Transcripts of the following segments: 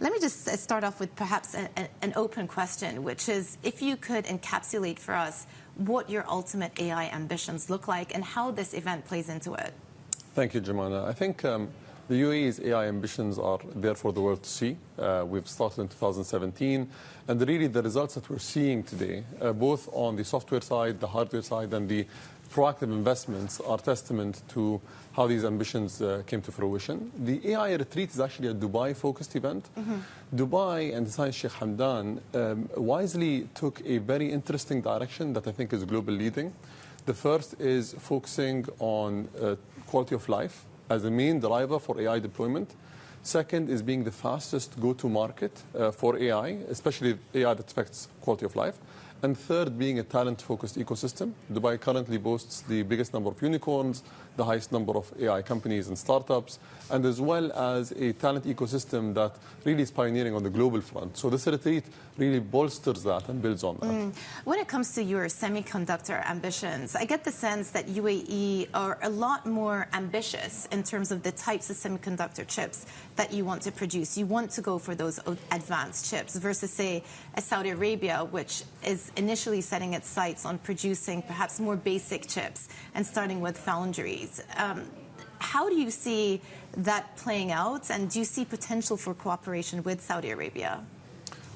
Let me just start off with perhaps an open question, which is if you could encapsulate for us what your ultimate AI ambitions look like and how this event plays into it. Thank you, Joumanna. I think the UAE's AI ambitions are there for the world to see. We've started in 2017, and really the results that we're seeing today, both on the software side, the hardware side, and the proactive investments are testament to how these ambitions came to fruition. The AI retreat is actually a Dubai-focused event. Dubai and Science Sheikh Hamdan wisely took a very interesting direction that I think is global leading. The first is focusing on quality of life as the main driver for AI deployment. Second is being the fastest go-to market for AI, especially AI that affects quality of life. And third, being a talent-focused ecosystem. Dubai currently boasts the biggest number of unicorns, the highest number of AI companies and startups, and as well as a talent ecosystem that really is pioneering on the global front. So this retreat really bolsters that and builds on that. When it comes to your semiconductor ambitions, I get the sense that UAE are a lot more ambitious in terms of the types of semiconductor chips that you want to produce. You want to go for those advanced chips versus, say, a Saudi Arabia, which is initially setting its sights on producing perhaps more basic chips and starting with foundries. How do you see that playing out, and do you see potential for cooperation with Saudi Arabia?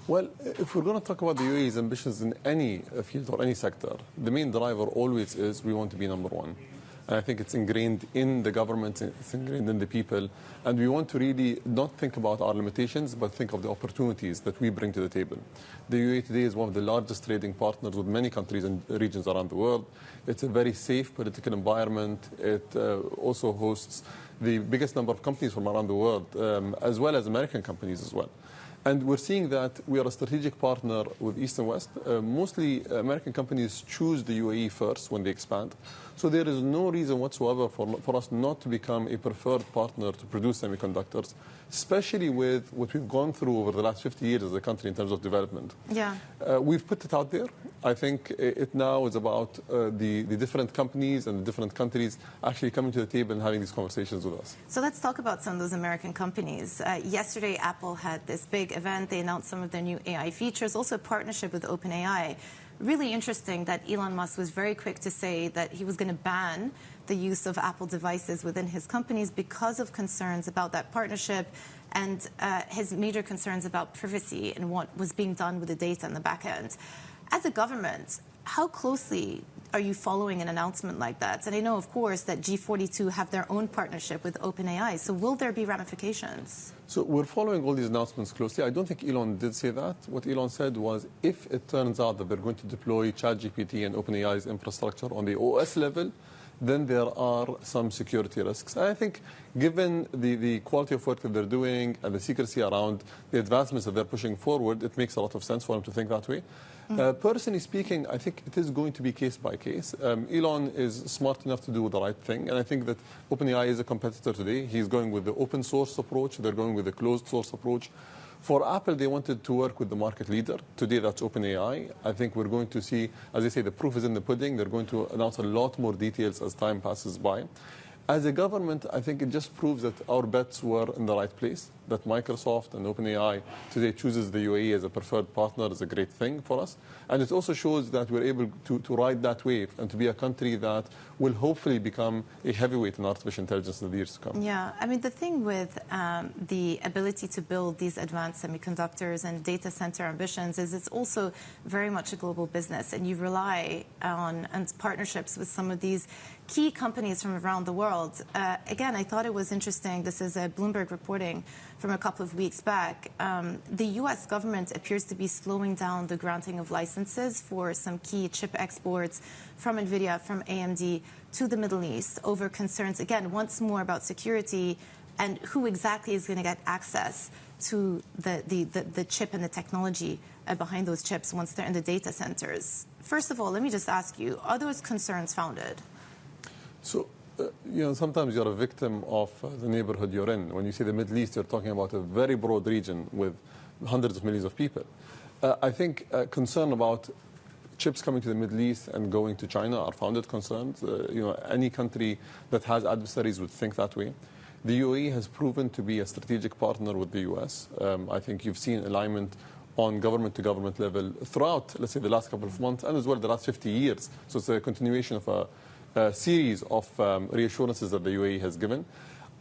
Well, if we're going to talk about the UAE's ambitions in any field or any sector, the main driver always is we want to be number one. And I think it's ingrained in the government, it's ingrained in the people. And we want to really not think about our limitations, but think of the opportunities that we bring to the table. The UAE today is one of the largest trading partners with many countries and regions around the world. It's a very safe political environment. It also hosts the biggest number of companies from around the world, as well as American companies as well. And we're seeing that we are a strategic partner with East and West. Mostly American companies choose the UAE first when they expand. So there is no reason whatsoever for us not to become a preferred partner to produce semiconductors, especially with what we've gone through over the last 50 years as a country in terms of development. Yeah. We've put it out there. I think it now is about the different companies and the different countries actually coming to the table and having these conversations with us. So let's talk about some of those American companies. Yesterday, Apple had this big event. They announced some of their new AI features, also a partnership with OpenAI. Really interesting that Elon Musk was very quick to say that he was going to ban the use of Apple devices within his companies because of concerns about that partnership and his major concerns about privacy and what was being done with the data in the back end. As a government, how closely are you following an announcement like that? And I know, of course, that G42 have their own partnership with OpenAI. So will there be ramifications? So we're following all these announcements closely. I don't think Elon did say that. What Elon said was if it turns out that they're going to deploy ChatGPT and OpenAI's infrastructure on the OS level, then there are some security risks. And I think given the quality of work that they're doing and the secrecy around the advancements that they're pushing forward, it makes a lot of sense for them to think that way. Personally speaking, I think it is going to be case by case. Elon is smart enough to do the right thing, and I think that OpenAI is a competitor today. He's going with the open source approach. They're going with the closed source approach. For Apple, they wanted to work with the market leader. Today, that's OpenAI. I think we're going to see, as they say, the proof is in the pudding. They're going to announce a lot more details as time passes by. As a government, I think it just proves that our bets were in the right place, that Microsoft and OpenAI today chooses the UAE as a preferred partner is a great thing for us. And it also shows that we're able to ride that wave and to be a country that will hopefully become a heavyweight in artificial intelligence in the years to come. Yeah, I mean, the thing with the ability to build these advanced semiconductors and data center ambitions is it's also very much a global business, and you rely on partnerships with some of these key companies from around the world. Again, I thought it was interesting. This is a Bloomberg reporting from a couple of weeks back. The U.S. government appears to be slowing down the granting of licenses for some key chip exports from NVIDIA, from AMD to the Middle East over concerns, again, once more about security and who exactly is going to get access to the chip and the technology behind those chips once they're in the data centers. First of all, let me just ask you, are those concerns founded? So, sometimes you're a victim of the neighborhood you're in. When you say the Middle East, you're talking about a very broad region with hundreds of millions of people. I think concern about chips coming to the Middle East and going to China are founded concerns. Any country that has adversaries would think that way. The UAE has proven to be a strategic partner with the US. I think you've seen alignment on government-to-government level throughout, let's say, the last couple of months and as well the last 50 years. So it's a continuation of a series of reassurances that the UAE has given.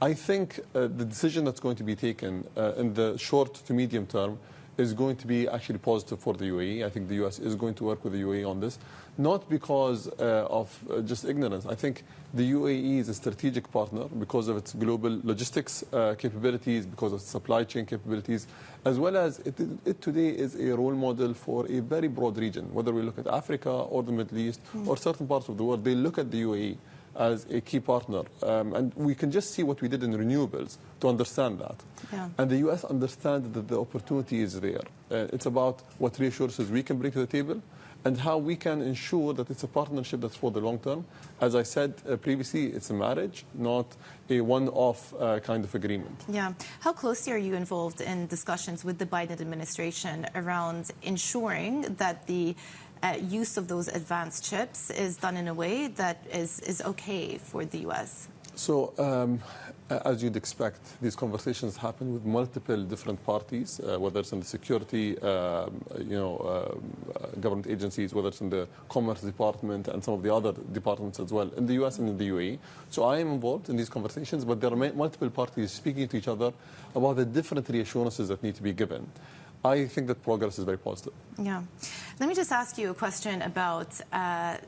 I think the decision that's going to be taken in the short to medium term is going to be actually positive for the UAE. I think the US is going to work with the UAE on this, not because of just ignorance. I think the UAE is a strategic partner because of its global logistics capabilities, because of its supply chain capabilities, as well as it today is a role model for a very broad region. Whether we look at Africa or the Middle East or certain parts of the world, they look at the UAE as a key partner. And we can just see what we did in renewables to understand that. Yeah. And the US understands that the opportunity is there. It's about what reassurances we can bring to the table and how we can ensure that it's a partnership that's for the long term. As I said previously, it's a marriage, not a one-off kind of agreement. Yeah. How closely are you involved in discussions with the Biden administration around ensuring that the use of those advanced chips is done in a way that is okay for the U.S.? So, as you'd expect, these conversations happen with multiple different parties, whether it's in the security, government agencies, whether it's in the Commerce Department and some of the other departments as well, in the U.S. and in the UAE. So I am involved in these conversations, but there are multiple parties speaking to each other about the different reassurances that need to be given. I think that progress is very positive. Yeah. Let me just ask you a question about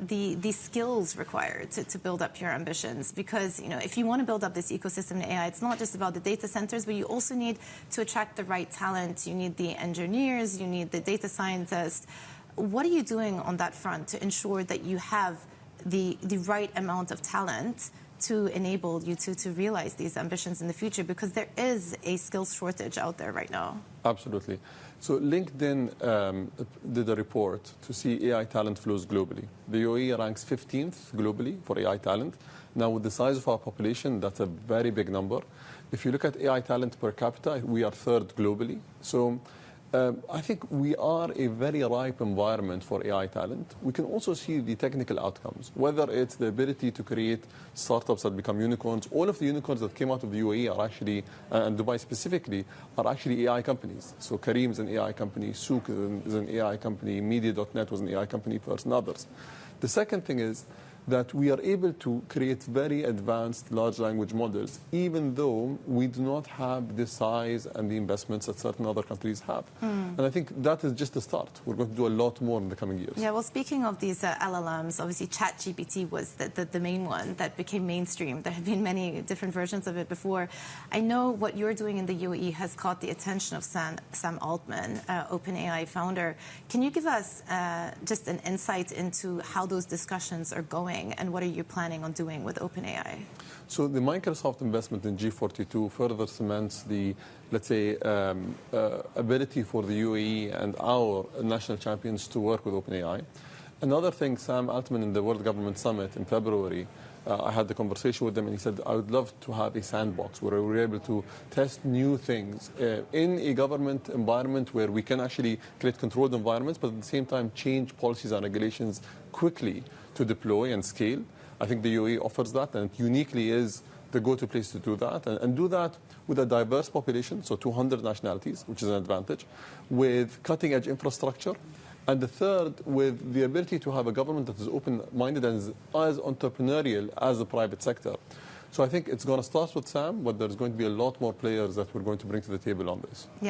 the skills required to build up your ambitions. Because, if you want to build up this ecosystem in AI, it's not just about the data centers, but you also need to attract the right talent. You need the engineers, you need the data scientists. What are you doing on that front to ensure that you have the right amount of talent to enable you to realize these ambitions in the future? Because there is a skills shortage out there right now. Absolutely. So LinkedIn did a report to see AI talent flows globally. The UAE ranks 15th globally for AI talent. Now, with the size of our population, that's a very big number. If you look at AI talent per capita, we are third globally. So I think we are a very ripe environment for AI talent. We can also see the technical outcomes, whether it's the ability to create startups that become unicorns. All of the unicorns that came out of the UAE are actually, and Dubai specifically, are actually AI companies. So Kareem is an AI company, Souk is an AI company, Media.net was an AI company first, and others. The second thing is that we are able to create very advanced large language models, even though we do not have the size and the investments that certain other countries have. And I think that is just the start. We're going to do a lot more in the coming years. Yeah, well, speaking of these LLMs, obviously ChatGPT was the main one that became mainstream. There have been many different versions of it before. I know what you're doing in the UAE has caught the attention of Sam Altman, OpenAI founder. Can you give us just an insight into how those discussions are going? And what are you planning on doing with OpenAI? So the Microsoft investment in G42 further cements the, let's say, ability for the UAE and our national champions to work with OpenAI. Another thing, Sam Altman in the World Government Summit in February, I had the conversation with him and he said, I would love to have a sandbox where we're able to test new things in a government environment where we can actually create controlled environments, but at the same time change policies and regulations quickly to deploy and scale. I think the UAE offers that, and it uniquely is the go-to place to do that, and do that with a diverse population, so 200 nationalities, which is an advantage, with cutting-edge infrastructure, and the third, with the ability to have a government that is open-minded and is as entrepreneurial as the private sector. So I think it's going to start with Sam, but there's going to be a lot more players that we're going to bring to the table on this. Yeah.